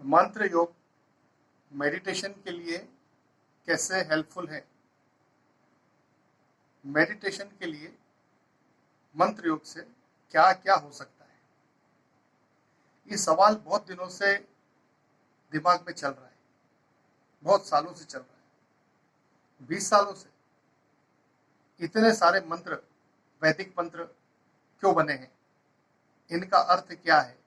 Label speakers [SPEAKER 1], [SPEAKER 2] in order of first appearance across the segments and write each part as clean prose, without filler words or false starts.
[SPEAKER 1] मंत्र योग मेडिटेशन के लिए कैसे हेल्पफुल है। मेडिटेशन के लिए मंत्र योग से क्या क्या हो सकता है, ये सवाल बहुत दिनों से दिमाग में चल रहा है, बहुत सालों से चल रहा है। 20 सालों से इतने सारे मंत्र, वैदिक मंत्र क्यों बने हैं, इनका अर्थ क्या है,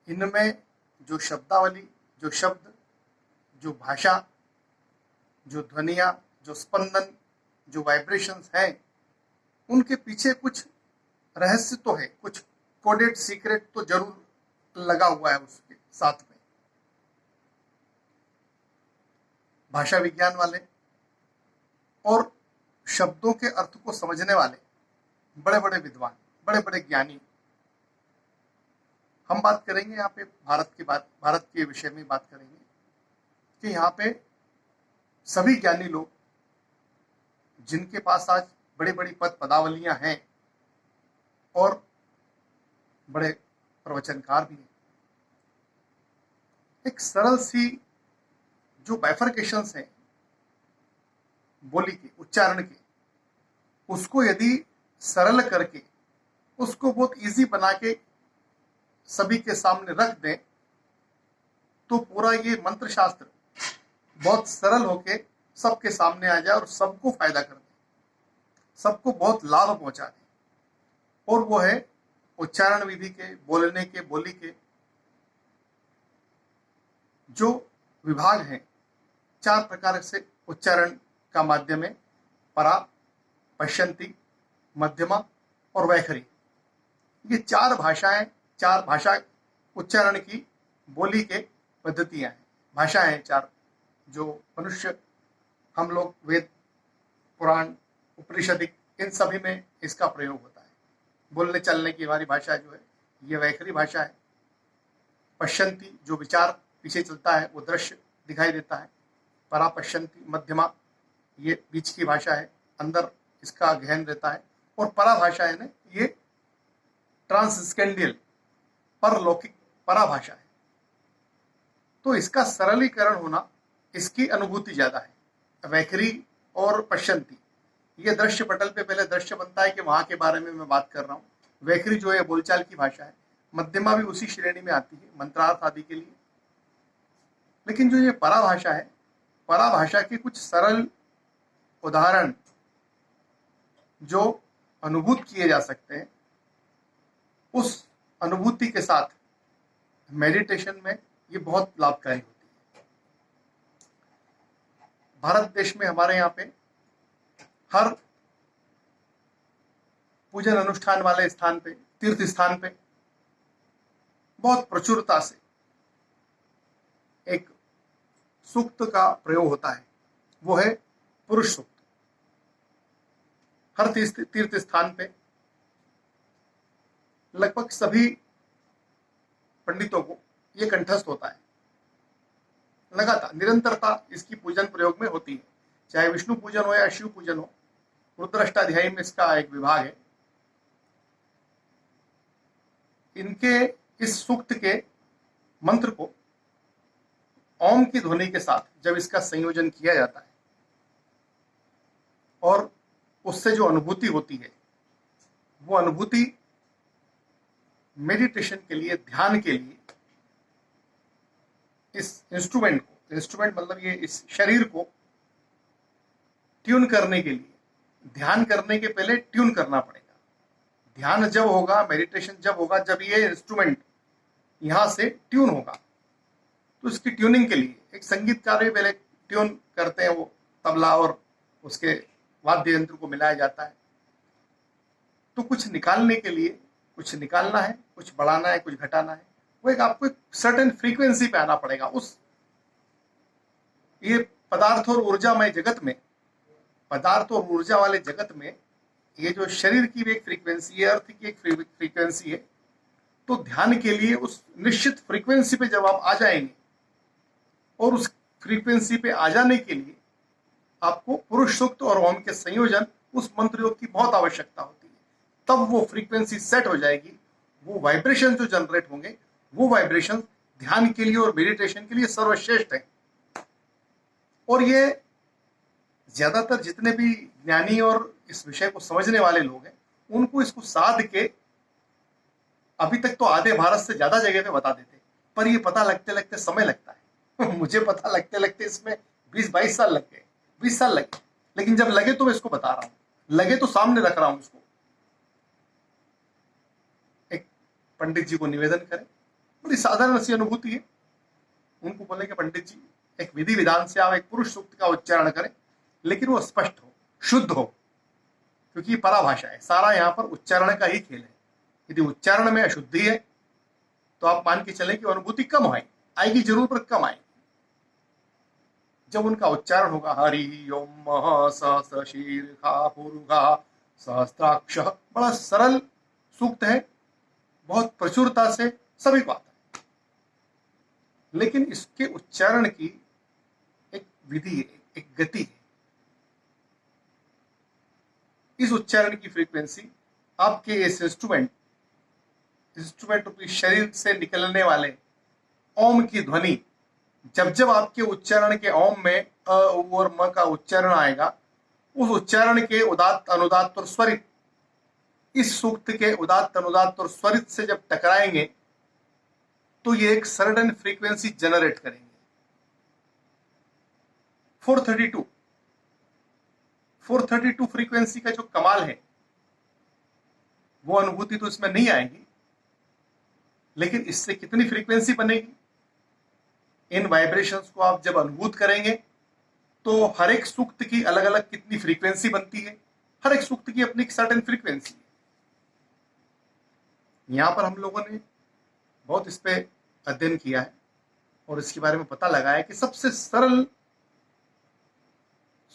[SPEAKER 1] इनमें जो शब्दावली, जो शब्द, जो भाषा, जो ध्वनियाँ, जो स्पंदन, जो वाइब्रेशंस हैं, उनके पीछे कुछ रहस्य तो है, कुछ कोडेड सीक्रेट तो जरूर लगा हुआ है उसके साथ में। भाषा विज्ञान वाले और शब्दों के अर्थ को समझने वाले बड़े बड़े विद्वान, बड़े बड़े ज्ञानी, हम बात करेंगे यहाँ पे भारत के विषय में बात करेंगे कि यहाँ पे सभी ज्ञानी लोग जिनके पास आज बड़ी बड़ी पद पदावलियां हैं और बड़े प्रवचनकार भी हैं, एक सरल सी जो बाइफरकेशंस हैं बोली के, उच्चारण के, उसको यदि सरल करके उसको बहुत इजी बना के सभी के सामने रख दें तो पूरा ये मंत्र शास्त्र बहुत सरल होके सबके सामने आ जाए और सबको फायदा कर दे, सबको बहुत लाभ पहुंचा दे। और वो है उच्चारण विधि के, बोलने के, बोली के जो विभाग हैं। 4 प्रकार से उच्चारण का माध्यम है, परा, पश्यन्ति, मध्यमा और वैखरी। ये 4 भाषाएं, 4 भाषा उच्चारण की, बोली के पद्धतियां हैं, भाषाएं हैं 4, जो मनुष्य, हम लोग वेद, पुराण, उपनिषदिक, इन सभी में इसका प्रयोग होता है। बोलने चलने की हमारी भाषा जो है ये वैखरी भाषा है। पश्यन्ति जो विचार पीछे चलता है, वो दृश्य दिखाई देता है। परा पश्यन्ति, मध्यमा ये बीच की भाषा है, अंदर इसका गहन रहता है। और परा भाषा है ना, ये ट्रांसस्केंडियल, परलौकिक परा भाषा है। तो इसका सरलीकरण होना, इसकी अनुभूति ज्यादा है। वैखरी और पश्यन्ति ये दृश्य पटल पे पहले दृश्य बनता है कि वहां के बारे में मैं बात कर रहा हूँ। वैखरी जो है बोलचाल की भाषा है। मध्यमा भी उसी श्रेणी में आती है, मंत्रार्थ आदि के लिए। लेकिन जो ये परा भाषा है, परा भाषा के कुछ सरल उदाहरण जो अनुभूत किए जा सकते हैं, उस अनुभूति के साथ मेडिटेशन में ये बहुत लाभकारी होती है। भारत देश में हमारे यहाँ पे हर पूजन अनुष्ठान वाले स्थान पे, तीर्थ स्थान पे बहुत प्रचुरता से एक सूक्त का प्रयोग होता है, वो है पुरुष सूक्त। हर तीर्थ स्थान पे लगभग सभी पंडितों को ये कंठस्थ होता है। लगातार निरंतरता इसकी पूजन प्रयोग में होती है, चाहे विष्णु पूजन हो या शिव पूजन हो। रुद्राष्टाध्यायी में इसका एक विभाग है। इनके इस सूक्त के मंत्र को ओम की ध्वनि के साथ जब इसका संयोजन किया जाता है और उससे जो अनुभूति होती है, वो अनुभूति मेडिटेशन के लिए, ध्यान के लिए, इस इंस्ट्रूमेंट को, इंस्ट्रूमेंट मतलब ये इस शरीर को ट्यून करने के लिए, ध्यान करने के पहले ट्यून करना पड़ेगा। ध्यान जब होगा, मेडिटेशन जब होगा, जब ये इंस्ट्रूमेंट यहां से ट्यून होगा। तो इसकी ट्यूनिंग के लिए एक संगीतकार भी पहले ट्यून करते हैं, वो तबला और उसके वाद्य यंत्र को मिलाया जाता है। तो कुछ निकालने के लिए, कुछ निकालना है, कुछ बढ़ाना है, कुछ घटाना है, वो एक आपको एक सर्टेन फ्रीक्वेंसी पे आना पड़ेगा। उस ये पदार्थ और ऊर्जामय जगत में, पदार्थ और ऊर्जा वाले जगत में, ये जो शरीर की भी एक फ्रीक्वेंसी है, अर्थ की एक फ्रीक्वेंसी है। तो ध्यान के लिए उस निश्चित फ्रीक्वेंसी पे जब आप आ जाएंगे, और उस फ्रीक्वेंसी पे आ जाने के लिए आपको पुरुष सूक्त और ओम के संयोजन, उस मंत्र योग की बहुत आवश्यकता होती है। तब वो फ्रीक्वेंसी सेट हो जाएगी, वो वाइब्रेशन जो जनरेट होंगे, वो वाइब्रेशन ध्यान के लिए और मेडिटेशन के लिए सर्वश्रेष्ठ है। और ये ज्यादातर जितने भी ज्ञानी और इस विषय को समझने वाले लोग हैं, उनको इसको साध के अभी तक तो आधे भारत से ज्यादा जगह पे बता देते, पर ये पता लगते लगते समय लगता है। मुझे पता लगते लगते इसमें 20-22 साल लग गए, 20 साल लगे, लेकिन जब लगे तो मैं इसको बता रहा हूं, लगे तो सामने रख रहा हूं इसको। एक पंडित जी को निवेदन करें, बड़ी साधारण सी अनुभूति है, उनको बोले कि पंडित जी एक विधि विधान से आप एक पुरुष सूक्त का उच्चारण करें, लेकिन वो स्पष्ट हो, शुद्ध हो, क्योंकि पराभाषा है, सारा यहाँ पर उच्चारण का ही खेल है। यदि उच्चारण में अशुद्धि है तो आप मान के चलें कि अनुभूति कम आएगी जरूर, पर कम आएगी। जब उनका उच्चारण होगा हरि ओम मह सहस्रशीर्षा पुरुषा सहस्त्राक्ष, बड़ा सरल सूक्त है, बहुत प्रचुरता से सभी को आता है, लेकिन इसके उच्चारण की एक विधि है, एक गति है। इस उच्चारण की फ्रीक्वेंसी आपके इस इंस्ट्रूमेंट रूपी शरीर से निकलने वाले ओम की ध्वनि, जब जब आपके उच्चारण के ओम में अ और म का उच्चारण आएगा, उस उच्चारण के उदात्त अनुदात्त और स्वरित इस सूक्त के उदात्त अनुदात्त और स्वरित से जब टकराएंगे तो ये एक सर्टेन फ्रीक्वेंसी जनरेट करेंगे। 432 फ्रीक्वेंसी का जो कमाल है, वो अनुभूति तो इसमें नहीं आएगी, लेकिन इससे कितनी फ्रीक्वेंसी बनेगी, इन वाइब्रेशंस को आप जब अनुभूत करेंगे तो हर एक सूक्त की अलग अलग कितनी फ्रीक्वेंसी बनती है, हर एक सूक्त की अपनी एक सर्टेन फ्रीक्वेंसी है। यहां पर हम लोगों ने बहुत इस पे अध्ययन किया है और इसके बारे में पता लगाया कि सबसे सरल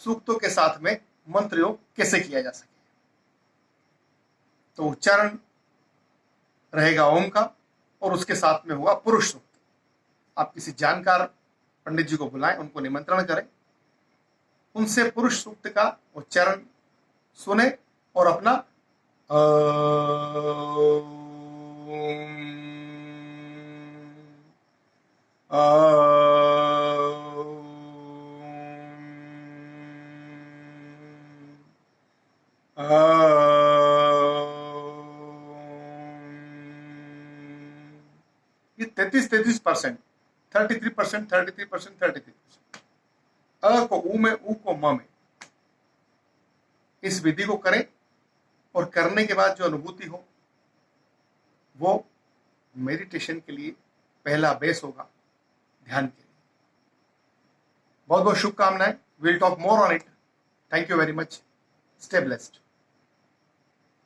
[SPEAKER 1] सूक्तों के साथ में मंत्र योग कैसे किया जा सके। तो उच्चारण रहेगा ओम का और उसके साथ में होगा पुरुष सूक्त। आप किसी जानकार पंडित जी को बुलाएं, उनको निमंत्रण करें, उनसे पुरुष सूक्त का उच्चारण सुने और अपना ये 33%, 33%, अ को ऊ में, ऊ को म में, इस विधि को करें और करने के बाद जो अनुभूति हो वो मेडिटेशन के लिए पहला बेस होगा, ध्यान के लिए। बहुत बहुत शुभकामनाएं। Will talk more on it. Thank you very much. Stay blessed.